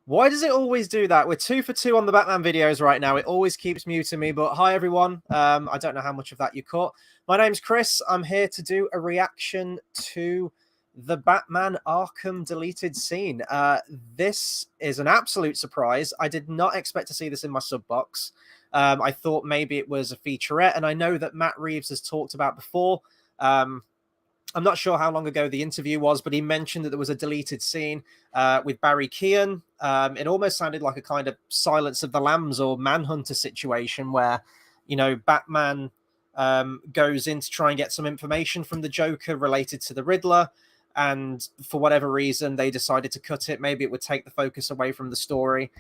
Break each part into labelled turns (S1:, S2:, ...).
S1: Why does it always do that? We're 2 for 2 on the Batman videos right now. It always keeps muting me. But hi, everyone. I don't know how much of that you caught. My name's Chris. I'm here to do a reaction to the Batman Arkham deleted scene. This is an absolute surprise. I did not expect to see this in my sub box. I thought maybe it was a featurette, and I know that Matt Reeves has talked about before. I'm not sure how long ago the interview was, but he mentioned that there was a deleted scene with Barry Keoghan. It almost sounded like a kind of Silence of the Lambs or Manhunter situation where, you know, Batman goes in to try and get some information from the Joker related to the Riddler. And for whatever reason, they decided to cut it. Maybe it would take the focus away from the story.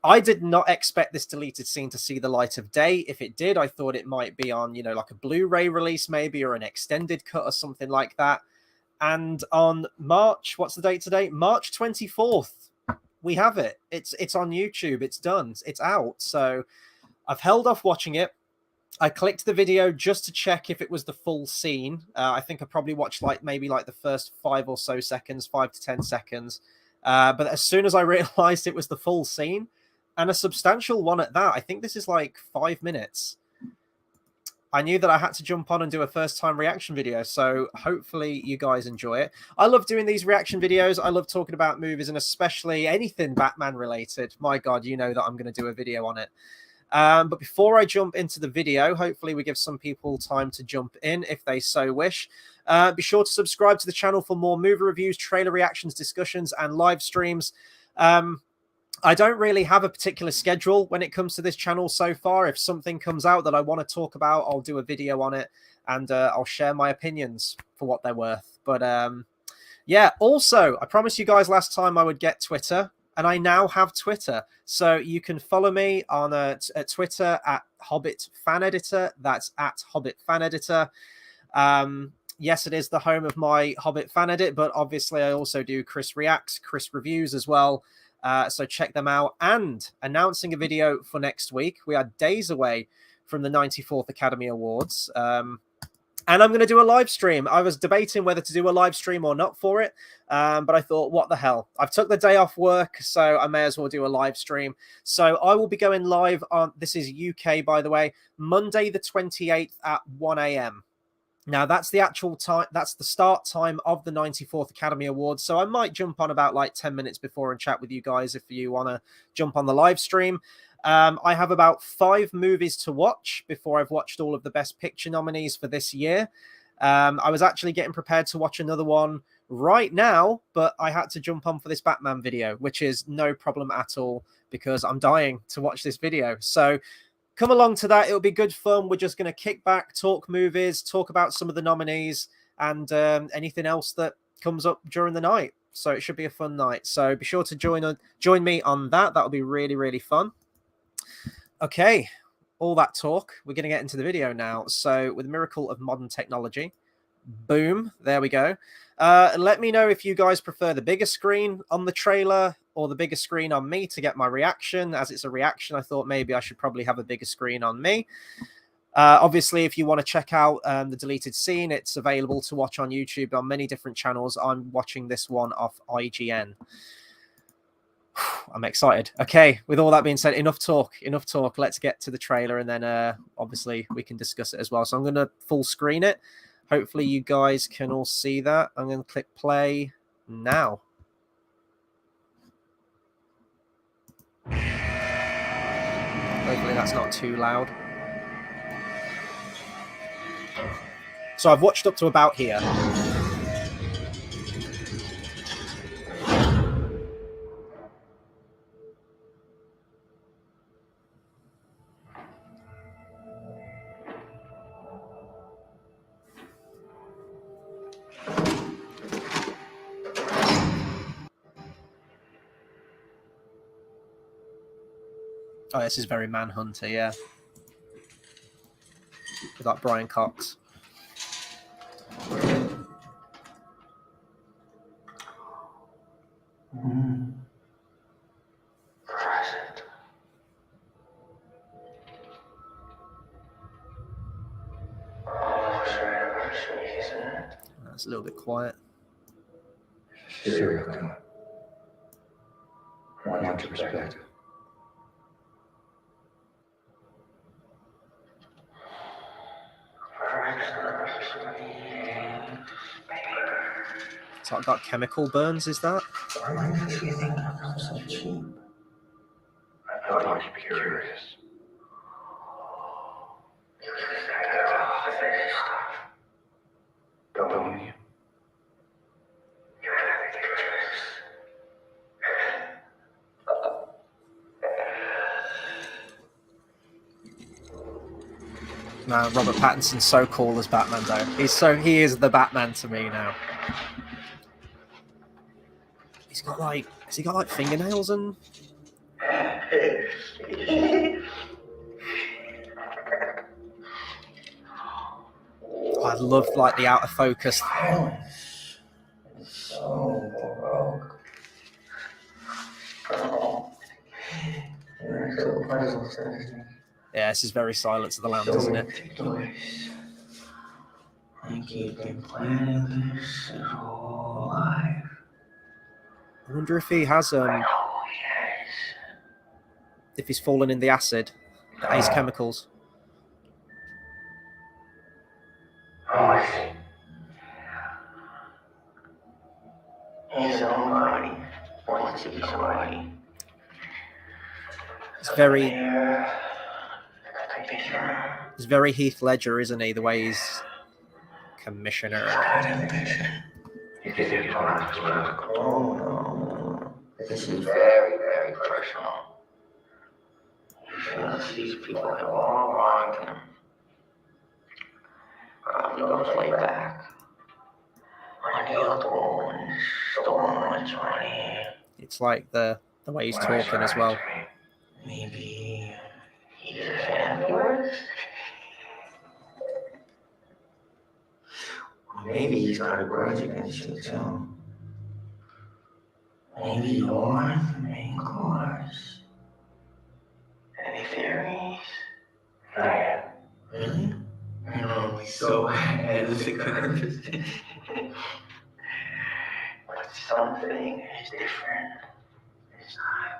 S1: I did not expect this deleted scene to see the light of day. If it did, I thought it might be on, you know, like a Blu-ray release maybe, or an extended cut or something like that. And on March, what's the date today? March 24th, we have it. It's on YouTube. It's done. It's out. So I've held off watching it. I clicked the video just to check if it was the full scene. I think I probably watched maybe the first 5 or so seconds, 5 to 10 seconds. But as soon as I realized it was the full scene, and a substantial one at that, I think this is like 5 minutes, I knew that I had to jump on and do a first-time reaction video, so hopefully you guys enjoy it. I love doing these reaction videos. I love talking about movies, and especially anything Batman-related. My God, you know that I'm going to do a video on it. But before I jump into the video, hopefully we give some people time to jump in if they so wish. Be sure to subscribe to the channel for more movie reviews, trailer reactions, discussions, and live streams. I don't really have a particular schedule when it comes to this channel so far. If something comes out that I want to talk about, I'll do a video on it, and I'll share my opinions for what they're worth. But yeah, also, I promised you guys last time I would get Twitter, and I now have Twitter. So you can follow me on at Twitter at Hobbit Fan Editor. That's at Hobbit Fan Editor. Yes, it is the home of my Hobbit fan edit, but obviously I also do Chris Reacts, Chris Reviews as well. So check them out. And announcing a video for next week. We are days away from the 94th Academy Awards. And I'm going to do a live stream. I was debating whether to do a live stream or not for it. But I thought, what the hell? I've took the day off work, so I may as well do a live stream. So I will be going live on, this is UK, by the way, Monday the 28th at 1 a.m. Now, that's the actual time, that's the start time of the 94th Academy Awards. So I might jump on about like 10 minutes before and chat with you guys if you want to jump on the live stream. I have about 5 movies to watch before I've watched all of the Best Picture nominees for this year. I was actually getting prepared to watch another one right now, but I had to jump on for this Batman video, which is no problem at all because I'm dying to watch this video. So come along to that. It'll be good fun. We're just going to kick back, talk movies, talk about some of the nominees, and anything else that comes up during the night. So it should be a fun night. So be sure to join me on that. That'll be really, really fun. Okay, all that talk. We're going to get into the video now. So with the miracle of modern technology, boom, there we go. Let me know if you guys prefer the bigger screen on the trailer or the bigger screen on me to get my reaction. As it's a reaction, I thought maybe I should probably have a bigger screen on me. Obviously, if you want to check out the deleted scene, it's available to watch on YouTube on many different channels. I'm watching this one off IGN. I'm excited. Okay, with all that being said, enough talk. Let's get to the trailer, and then obviously we can discuss it as well. So I'm going to full screen it. Hopefully you guys can all see that. I'm going to click play now. Hopefully that's not too loud. So I've watched up to about here. Oh, this is very Manhunter, yeah. With that Brian Cox.
S2: Present. Almost our anniversary, isn't it?
S1: That's a little bit quiet.
S2: Serial killer. I want your perspective.
S1: It's like got chemical burns, is that?
S2: Why do you think I'm so cheap? I thought you'd be curious. You think I get off of this stuff? Don't you? You're very curious.
S1: Man, Robert Pattinson's so cool as Batman, though. He is the Batman to me now. He's got like, has he got like fingernails and? Oh, I love like the out of focus.
S2: It's so baroque.
S1: Yeah, this is very Silence of the Lambs, isn't it?
S2: I keep been planning this his whole life.
S1: I wonder if he has if he's fallen in the acid, the Ace chemicals.
S2: Oh, I see. His own body wants to be somebody.
S1: It's very Heath Ledger, isn't he? The way he's commissioner.
S2: You think you don't have to look? Oh, no. This is very, very personal. He feels these people have all wronged him. He goes way back. Unhealed wounds, stolen money.
S1: It's like the way he's talking as well.
S2: Maybe he's a fan of yours? Maybe he's got a grudge against you too. Maybe you're the main course. Any theories? Not yet. Really? You're always so ahead of the curve. But something is different this time.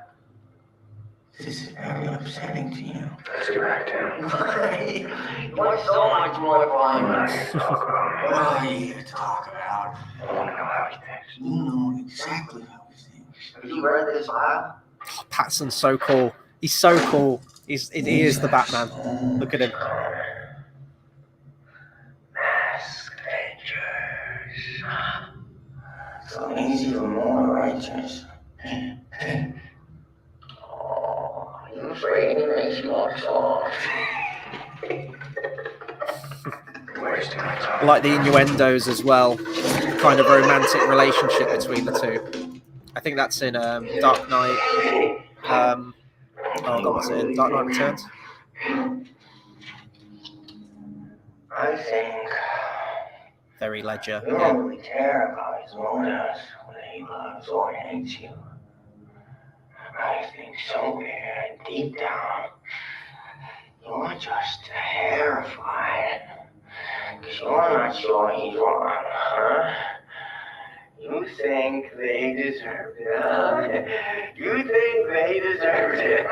S2: This is very upsetting to you. Let's get back down. Why? What's so much more violence? What are you to talk about? I want to know how he thinks. You know exactly how he thinks. Have you read this file?
S1: Oh, Pattinson's so cool. He's so cool. He is the Batman. Look at him.
S2: Mask Rangers. So he's even more righteous. I'm afraid he makes you look soft.
S1: Like the innuendos as well. Kind of romantic relationship between the two. I think that's in Dark Knight. Oh God, what's it in? Dark Knight Returns?
S2: I think
S1: Very Ledger.
S2: you don't really care about his motives, whether he loves or hates you. I think somewhere deep down, you're just terrified. Because you're not sure he's wrong, huh? You think they deserved it, huh? You think they deserved it.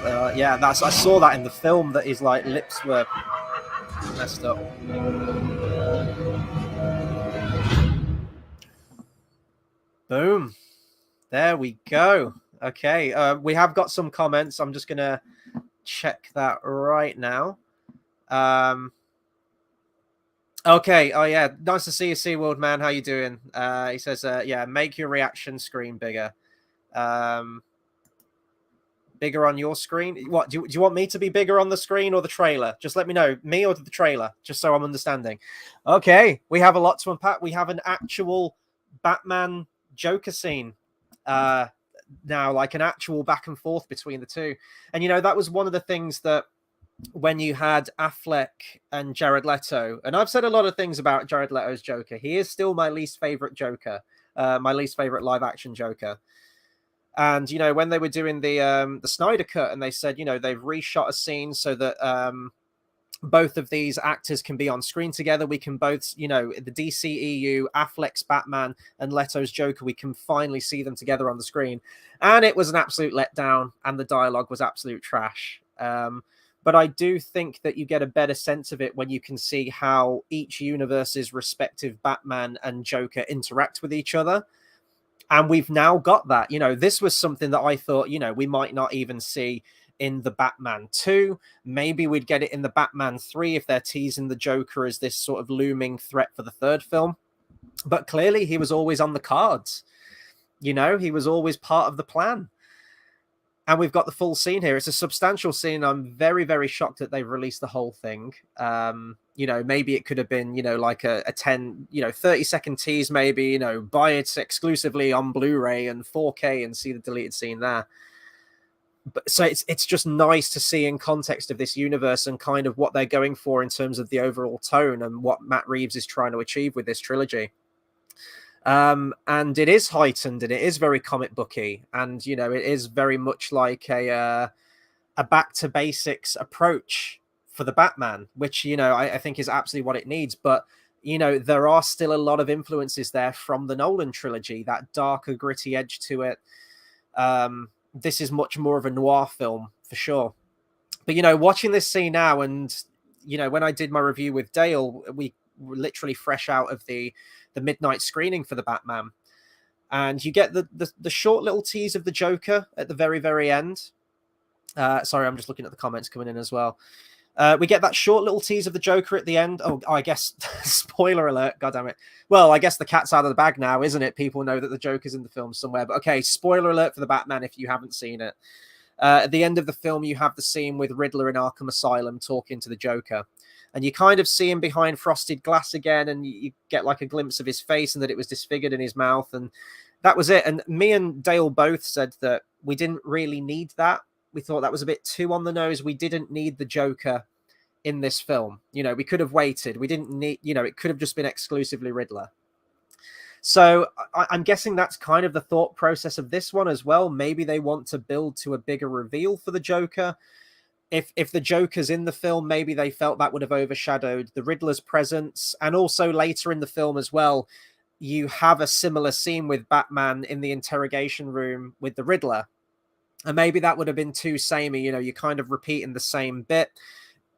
S1: Oh, yeah, I saw that in the film, that his like lips were messed up. Boom. There we go. Okay, we have got some comments. I'm just gonna check that right now. Okay. Oh yeah, nice to see you, SeaWorld man. How you doing? He says, yeah, make your reaction screen bigger. Bigger on your screen. What do you want me to be bigger on the screen or the trailer? Just let me know, me or the trailer, just so I'm understanding. Okay, we have a lot to unpack. We have an actual Batman Joker scene now, like an actual back and forth between the two. And you know, that was one of the things that when you had Affleck and Jared Leto, and I've said a lot of things about Jared Leto's Joker, he is still my least favorite Joker, my least favorite live action Joker. And you know, when they were doing the Snyder cut, and they said, you know, they've reshot a scene so that both of these actors can be on screen together. We can both, you know, the DCEU, Affleck's Batman and Leto's Joker, we can finally see them together on the screen. And it was an absolute letdown, and the dialogue was absolute trash. But I do think that you get a better sense of it when you can see how each universe's respective Batman and Joker interact with each other. And we've now got that. You know, this was something that I thought, you know, we might not even see in the Batman 2. Maybe we'd get it in the Batman 3 if they're teasing the Joker as this sort of looming threat for the third film. But clearly he was always on the cards. You know, he was always part of the plan. And we've got the full scene here. It's a substantial scene. I'm very, very shocked that they've released the whole thing. You know, maybe it could have been, you know, like a 10, you know, 30-second tease, maybe, you know, buy it exclusively on Blu-ray and 4K and see the deleted scene there. But so it's just nice to see in context of this universe and kind of what they're going for in terms of the overall tone and what Matt Reeves is trying to achieve with this trilogy. And it is heightened and it is very comic booky, and you know, it is very much like a back to basics approach for the Batman, which, you know, I think is absolutely what it needs. But you know, there are still a lot of influences there from the Nolan trilogy, that darker, gritty edge to it. This is much more of a noir film for sure. But you know, watching this scene now, and you know, when I did my review with Dale, we were literally fresh out of the midnight screening for the Batman, and you get the short little tease of the Joker at the very, very end. Sorry, I'm just looking at the comments coming in as well. We get that short little tease of the Joker at the end. Oh, I guess spoiler alert. God damn it. Well, I guess the cat's out of the bag now, isn't it? People know that the Joker's in the film somewhere. But okay, spoiler alert for the Batman if you haven't seen it. At the end of the film, you have the scene with Riddler in Arkham Asylum talking to the Joker. And you kind of see him behind frosted glass again, and you get like a glimpse of his face and that it was disfigured in his mouth. And that was it. And me and Dale both said that we didn't really need that. We thought that was a bit too on the nose. We didn't need the Joker in this film. You know, we could have waited. We didn't need, you know, it could have just been exclusively Riddler. So I'm guessing that's kind of the thought process of this one as well. Maybe they want to build to a bigger reveal for the Joker. If the Joker's in the film, maybe they felt that would have overshadowed the Riddler's presence. And also later in the film as well, you have a similar scene with Batman in the interrogation room with the Riddler. And maybe that would have been too samey, you know, you're kind of repeating the same bit.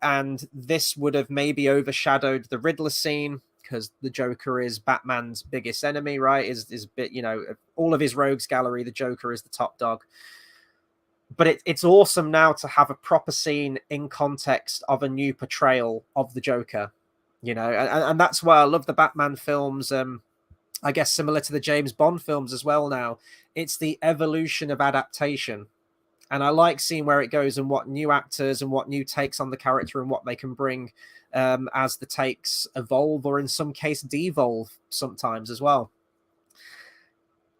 S1: And this would have maybe overshadowed the Riddler scene, because the Joker is Batman's biggest enemy, right? Is bit, you know, all of his rogues gallery, the Joker is the top dog. But it's awesome now to have a proper scene in context of a new portrayal of the Joker, you know, and that's why I love the Batman films. I guess similar to the James Bond films as well now. It's the evolution of adaptation. And I like seeing where it goes and what new actors and what new takes on the character and what they can bring as the takes evolve, or in some case devolve sometimes as well.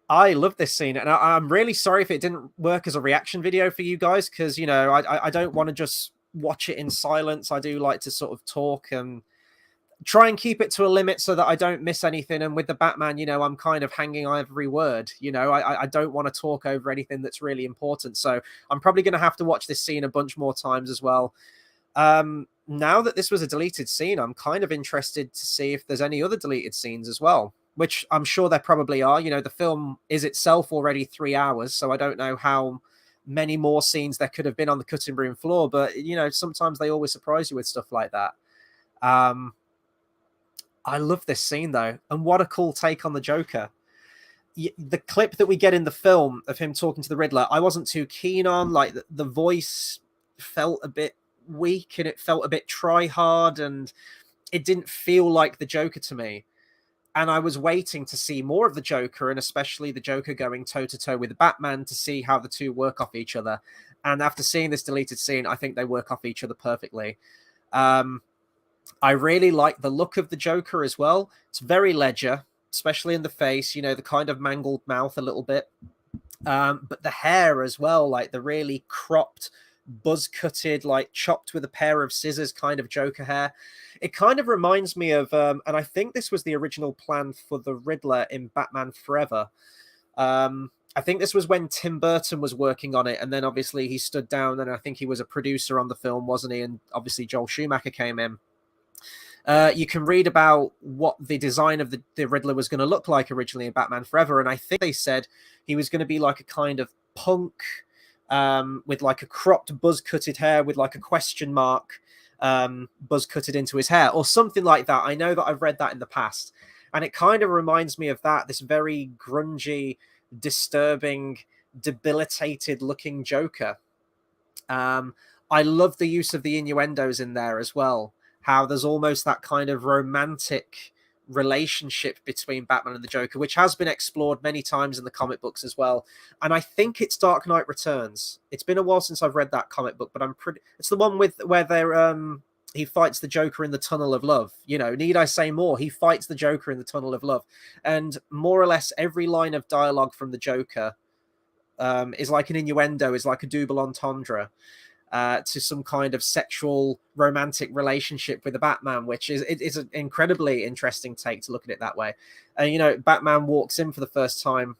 S1: I love this scene, and I'm really sorry if it didn't work as a reaction video for you guys, because, you know, I don't want to just watch it in silence. I do like to sort of talk and try and keep it to a limit so that I don't miss anything. And with the Batman, you know, I'm kind of hanging on every word. You know, I don't want to talk over anything that's really important. So I'm probably going to have to watch this scene a bunch more times as well. Now that this was a deleted scene, I'm kind of interested to see if there's any other deleted scenes as well, which I'm sure there probably are. You know, the film is itself already 3 hours, so I don't know how many more scenes there could have been on the cutting room floor. But, you know, sometimes they always surprise you with stuff like that. I love this scene, though. And what a cool take on the Joker. The clip that we get in the film of him talking to the Riddler, I wasn't too keen on. Like, the voice felt a bit weak and it felt a bit try-hard, and it didn't feel like the Joker to me. And I was waiting to see more of the Joker, and especially the Joker going toe-to-toe with Batman, to see how the two work off each other. And after seeing this deleted scene, I think they work off each other perfectly. I really like the look of the Joker as well. It's very Ledger, especially in the face, you know, the kind of mangled mouth a little bit. But the hair as well, like the really cropped, buzz-cutted, like chopped with a pair of scissors kind of Joker hair. It kind of reminds me of, and I think this was the original plan for the Riddler in Batman Forever. I think this was when Tim Burton was working on it, and then obviously he stood down, and I think he was a producer on the film, wasn't he? And obviously Joel Schumacher came in. You can read about what the design of the Riddler was going to look like originally in Batman Forever, and I think they said he was going to be like a kind of punk with like a cropped buzz-cutted hair with like a question mark buzz-cutted into his hair or something like that. I know that I've read that in the past, and it kind of reminds me of that, this very grungy, disturbing, debilitated-looking Joker. I love the use of the innuendos in there as well. How there's almost that kind of romantic relationship between Batman and the Joker, which has been explored many times in the comic books as well. And I think it's Dark Knight Returns. It's been a while since I've read that comic book, but it's the one with where they're he fights the Joker in the Tunnel of Love. You know, need I say more? He fights the Joker in the Tunnel of Love, and more or less every line of dialogue from the Joker is like an innuendo, is like a double entendre. To some kind of sexual romantic relationship with the Batman, which is an incredibly interesting take to look at it that way. And, you know, Batman walks in for the first time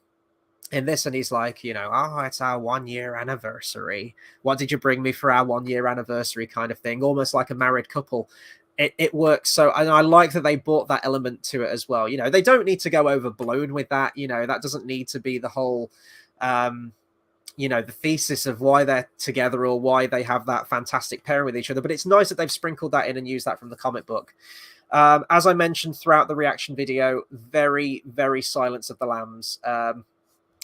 S1: in this and he's like, you know, oh, it's our 1 year anniversary. What did you bring me for our 1 year anniversary kind of thing? Almost like a married couple. It works. So, and I like that they brought that element to it as well. You know, they don't need to go overblown with that. You know, that doesn't need to be the whole, you know, the thesis of why they're together or why they have that fantastic pairing with each other. But it's nice that they've sprinkled that in and used that from the comic book. As I mentioned throughout the reaction video, very, very Silence of the Lambs.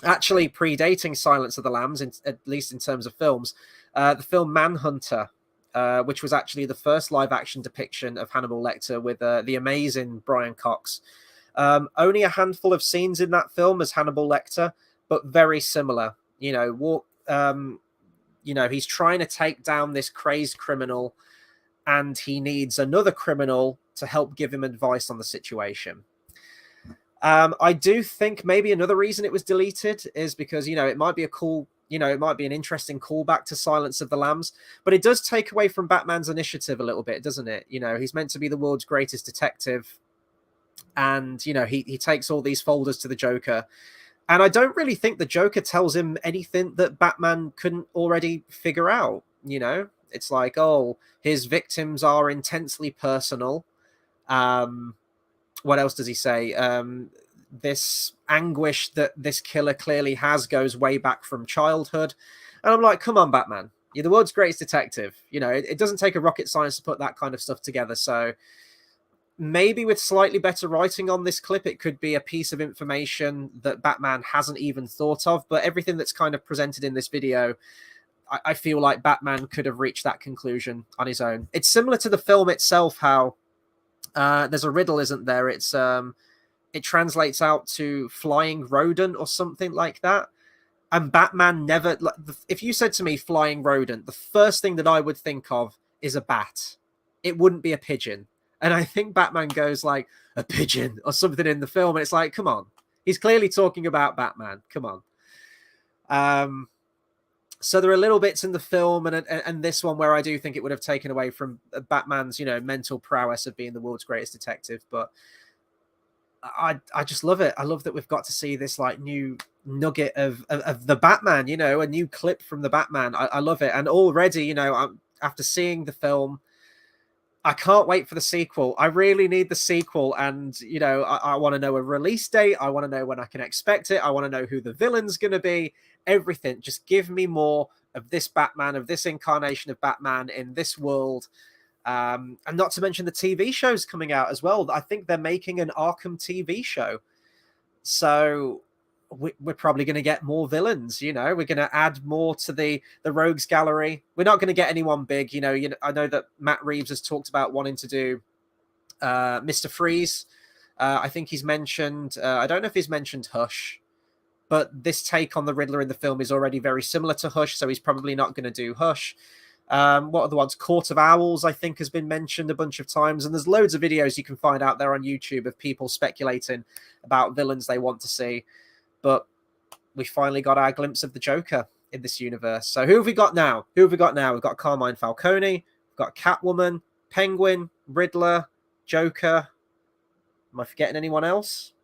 S1: Actually predating Silence of the Lambs, at least in terms of films, the film Manhunter, which was actually the first live-action depiction of Hannibal Lecter with the amazing Brian Cox. Only a handful of scenes in that film as Hannibal Lecter, but very similar. You know, he's trying to take down this crazed criminal, and he needs another criminal to help give him advice on the situation. I do think maybe another reason it was deleted is because, you know, it might be it might be an interesting callback to Silence of the Lambs, but it does take away from Batman's initiative a little bit, doesn't it? You know, he's meant to be the world's greatest detective, and, you know, he takes all these folders to the Joker. And I don't really think the Joker tells him anything that Batman couldn't already figure out, you know? It's like, oh, his victims are intensely personal. What else does he say? This anguish that this killer clearly has goes way back from childhood. And I'm like, come on, Batman. You're the world's greatest detective. You know, it doesn't take a rocket science to put that kind of stuff together. So maybe with slightly better writing on this clip, it could be a piece of information that Batman hasn't even thought of. But everything that's kind of presented in this video, I feel like Batman could have reached that conclusion on his own. It's similar to the film itself, how there's a riddle, isn't there? It's it translates out to flying rodent or something like that. And Batman never, like, if you said to me flying rodent, the first thing that I would think of is a bat. It wouldn't be a pigeon. And I think Batman goes like, a pigeon or something in the film. And it's like, come on. He's clearly talking about Batman. Come on. So there are little bits in the film and this one where I do think it would have taken away from Batman's, you know, mental prowess of being the world's greatest detective. But I just love it. I love that we've got to see this like new nugget of the Batman, you know, a new clip from the Batman. I love it. And already, you know, after seeing the film, I can't wait for the sequel. I really need the sequel. And, you know, I want to know a release date. I want to know when I can expect it. I want to know who the villain's going to be. Everything. Just give me more of this Batman, of this incarnation of Batman in this world. And not to mention the TV shows coming out as well. I think they're making an Arkham TV show. So we're probably going to get more villains, you know. We're going to add more to the rogues gallery. We're not going to get anyone big, you know. I know that Matt Reeves has talked about wanting to do Mr. Freeze. I think he's mentioned, I don't know if he's mentioned Hush, but this take on the Riddler in the film is already very similar to Hush, so he's probably not going to do Hush. What are the ones? Court of Owls, I think, has been mentioned a bunch of times, and there's loads of videos you can find out there on YouTube of people speculating about villains they want to see. But we finally got our glimpse of the Joker in this universe. So who have we got now? We've got Carmine Falcone, we've got Catwoman, Penguin, Riddler, Joker. Am I forgetting anyone else?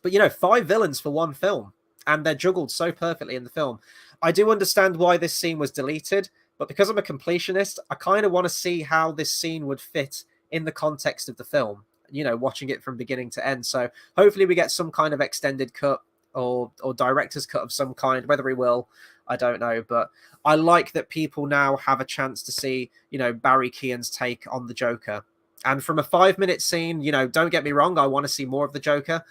S1: But, you know, 5 villains for one film. and they're juggled so perfectly in the film. I do understand why this scene was deleted, but because I'm a completionist, I kind of want to see how this scene would fit in the context of the film, you know, watching it from beginning to end. So hopefully we get some kind of extended cut or director's cut of some kind. Whether he will, I don't know, but I like that people now have a chance to see, you know, Barry Keoghan's take on the Joker. And from a 5-minute scene, you know, don't get me wrong, I want to see more of the Joker.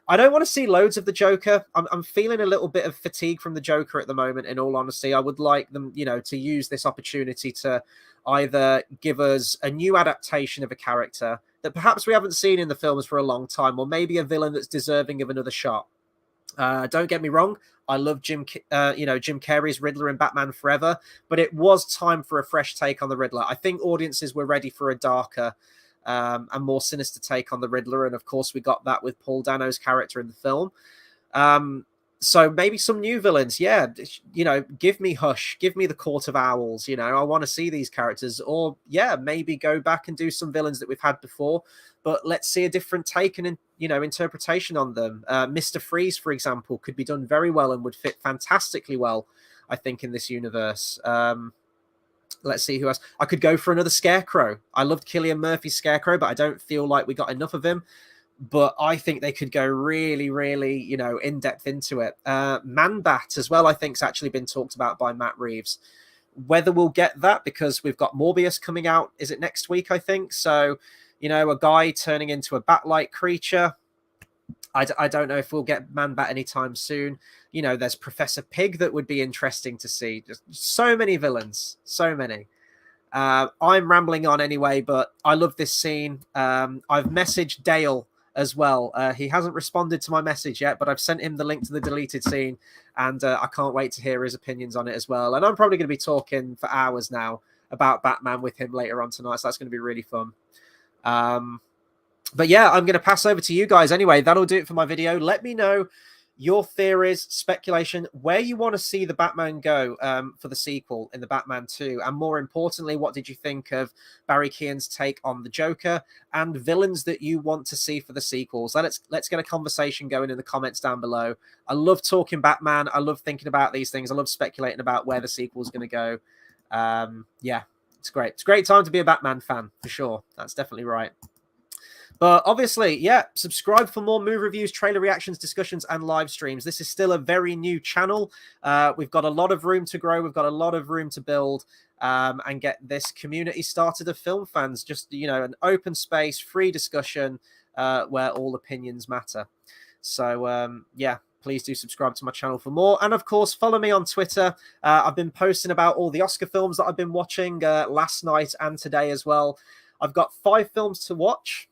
S1: I don't want to see loads of the Joker. I'm feeling a little bit of fatigue from the Joker at the moment, in all honesty. I would like them, you know, to use this opportunity to either give us a new adaptation of a character that perhaps we haven't seen in the films for a long time, or maybe a villain that's deserving of another shot. Don't get me wrong, I love Jim Carrey's Riddler in Batman Forever, but it was time for a fresh take on the Riddler. I think audiences were ready for a darker and more sinister take on the Riddler, and of course we got that with Paul Dano's character in the film. So maybe some new villains, yeah, you know, give me Hush, give me the Court of Owls, you know, I want to see these characters, or yeah, maybe go back and do some villains that we've had before, but let's see a different take and, you know, interpretation on them. Mr. Freeze, for example, could be done very well and would fit fantastically well, I think, in this universe. Let's see who else. I could go for another Scarecrow. I loved Cillian Murphy's Scarecrow, but I don't feel like we got enough of him. But I think they could go really, really, you know, in depth into it. Man-Bat as well, I think, has actually been talked about by Matt Reeves. Whether we'll get that, because we've got Morbius coming out, is it next week, I think? So, you know, a guy turning into a bat-like creature. I don't know if we'll get Man-Bat anytime soon. You know, there's Professor Pig that would be interesting to see. Just so many villains, so many. I'm rambling on anyway, but I love this scene. I've messaged Dale as well. He hasn't responded to my message yet, but I've sent him the link to the deleted scene, and I can't wait to hear his opinions on it as well. And I'm probably going to be talking for hours now about Batman with him later on tonight, so that's going to be really fun. But yeah, I'm going to pass over to you guys anyway. That'll do it for my video. Let me know your theories, speculation, where you want to see the Batman go for the sequel in the Batman 2. And more importantly, what did you think of Barry Keoghan's take on the Joker and villains that you want to see for the sequels? Let's get a conversation going in the comments down below. I love talking Batman. I love thinking about these things. I love speculating about where the sequel is going to go. Yeah, it's great. It's a great time to be a Batman fan, for sure. That's definitely right. But obviously, yeah, subscribe for more movie reviews, trailer reactions, discussions, and live streams. This is still a very new channel. We've got a lot of room to grow. We've got a lot of room to build and get this community started of film fans. Just, you know, an open space, free discussion where all opinions matter. So, yeah, please do subscribe to my channel for more. And, of course, follow me on Twitter. I've been posting about all the Oscar films that I've been watching last night and today as well. I've got 5 films to watch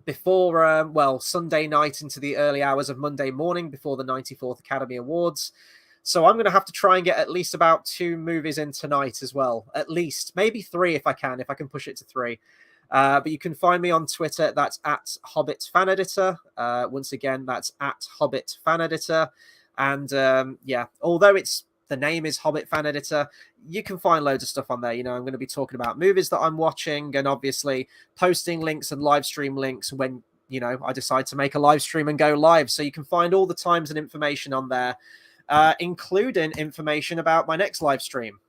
S1: before, well, Sunday night into the early hours of Monday morning before the 94th Academy Awards. So I'm going to have to try and get at least about 2 movies in tonight as well. At least. Maybe 3 if I can push it to 3. But you can find me on Twitter. That's at Hobbit Fan Editor. Once again, that's at Hobbit Fan Editor. And yeah, although the name is Hobbit Fan Editor, you can find loads of stuff on there. You know, I'm going to be talking about movies that I'm watching and obviously posting links and live stream links when, you know, I decide to make a live stream and go live. So you can find all the times and information on there, including information about my next live stream.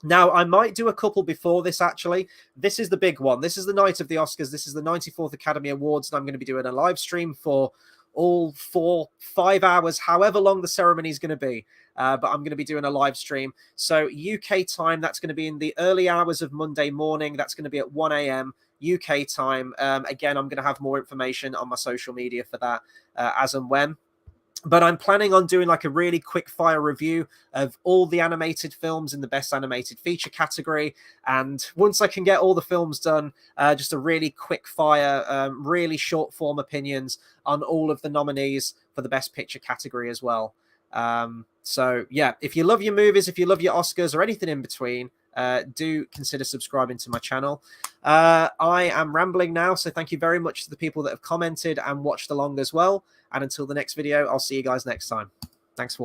S1: Now, I might do a couple before this, actually. This is the big one. This is the night of the Oscars. This is the 94th Academy Awards, and I'm going to be doing a live stream for all 4-5 hours, however long the ceremony is going to be. But I'm going to be doing a live stream. So UK time, that's going to be in the early hours of Monday morning. That's going to be at 1 a.m. UK time. Again, I'm going to have more information on my social media for that as and when. But I'm planning on doing like a really quick fire review of all the animated films in the best animated feature category. And once I can get all the films done, just a really quick fire, really short form opinions on all of the nominees for the best picture category as well. So yeah, if you love your movies, if you love your Oscars or anything in between, do consider subscribing to my channel. I am rambling now, so thank you very much to the people that have commented and watched along as well. And until the next video, I'll see you guys next time. Thanks for watching.